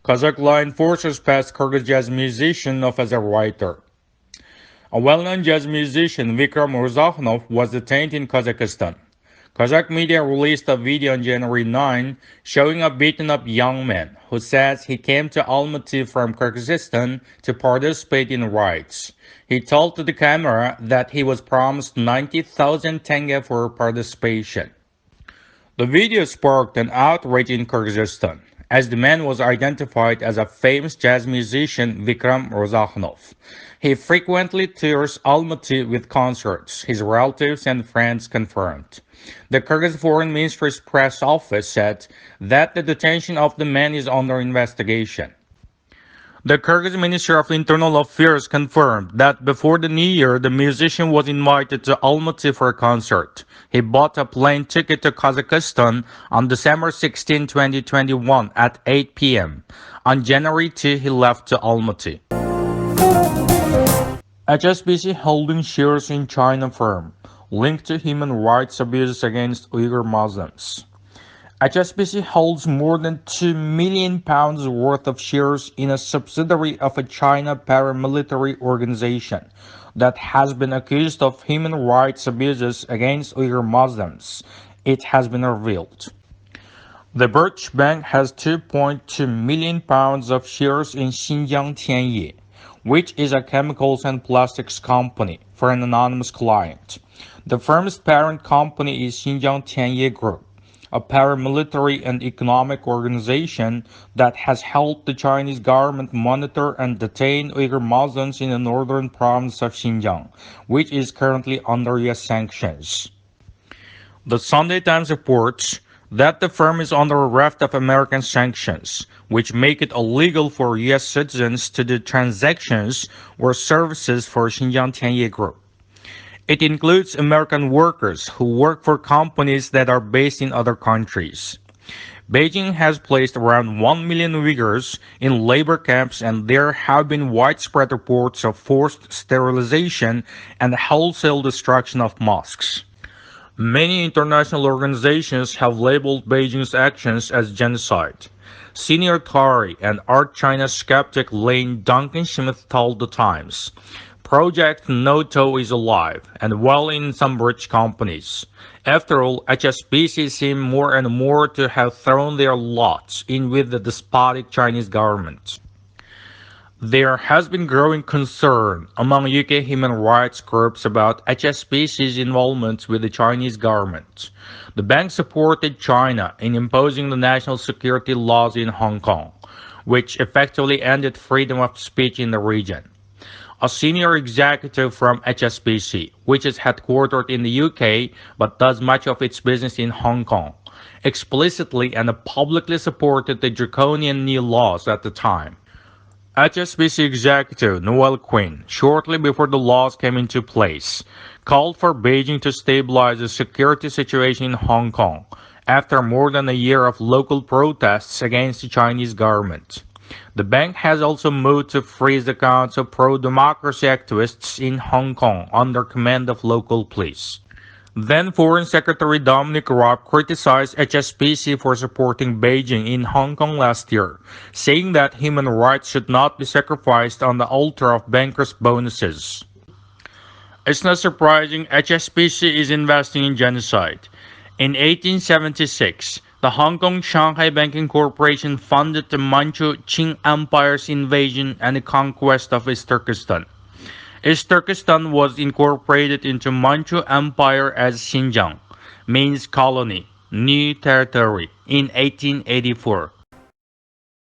Kazakh law enforcers passed Kyrgyz jazz musician off as a writer. A well-known jazz musician, Vikram Murzakhanov, was detained in Kazakhstan. Kazakh media released a video on January 9 showing a beaten-up young man who says he came to Almaty from Kyrgyzstan to participate in riots. He told the camera that he was promised 90,000 tenge for participation. The video sparked an outrage in Kyrgyzstan, as the man was identified as a famous jazz musician Vikram Murzakhanov. He frequently tours Almaty with concerts, his relatives and friends confirmed. The Kyrgyz Foreign Ministry's press office said that the detention of the man is under investigation. The Kyrgyz Ministry of Internal Affairs confirmed that before the new year, the musician was invited to Almaty for a concert. He bought a plane ticket to Kazakhstan on December 16, 2021 at 8 p.m. On January 2, he left to Almaty. HSBC holding shares in China firm linked to human rights abuses against Uyghur Muslims. HSBC holds more than £2 million worth of shares in a subsidiary of a China paramilitary organization that has been accused of human rights abuses against Uyghur Muslims, it has been revealed. The Birch Bank has £2.2 million of shares in Xinjiang Tianye, which is a chemicals and plastics company, for an anonymous client. The firm's parent company is Xinjiang Tianye Group, a paramilitary and economic organization that has helped the Chinese government monitor and detain Uyghur Muslims in the northern province of Xinjiang, which is currently under U.S. sanctions. The Sunday Times reports that the firm is under a raft of American sanctions, which make it illegal for U.S. citizens to do transactions or services for Xinjiang Tianye Group. It includes American workers who work for companies that are based in other countries. Beijing has placed around 1 million Uyghurs in labor camps, and there have been widespread reports of forced sterilization and wholesale destruction of mosques. Many international organizations have labeled Beijing's actions as genocide. Senior Tory and Art China skeptic Lane Duncan-Smith told The Times, Project Noto is alive and well in some rich companies. After all, HSBC seem more and more to have thrown their lots in with the despotic Chinese government. There has been growing concern among UK human rights groups about HSBC's involvement with the Chinese government. The bank supported China in imposing the national security laws in Hong Kong, which effectively ended freedom of speech in the region. A senior executive from HSBC, which is headquartered in the UK but does much of its business in Hong Kong, explicitly and publicly supported the draconian new laws at the time. HSBC executive Noel Quinn, shortly before the laws came into place, called for Beijing to stabilize the security situation in Hong Kong after more than a year of local protests against the Chinese government. The bank has also moved to freeze accounts of pro-democracy activists in Hong Kong under command of local police. Then Foreign Secretary Dominic Raab criticized HSBC for supporting Beijing in Hong Kong last year, saying that human rights should not be sacrificed on the altar of bankers' bonuses. It's not surprising HSBC is investing in genocide. In 1876, the Hong Kong-Shanghai Banking Corporation funded the Manchu Qing Empire's invasion and the conquest of East Turkestan. East Turkestan was incorporated into Manchu Empire as Xinjiang, means colony, new territory, in 1884.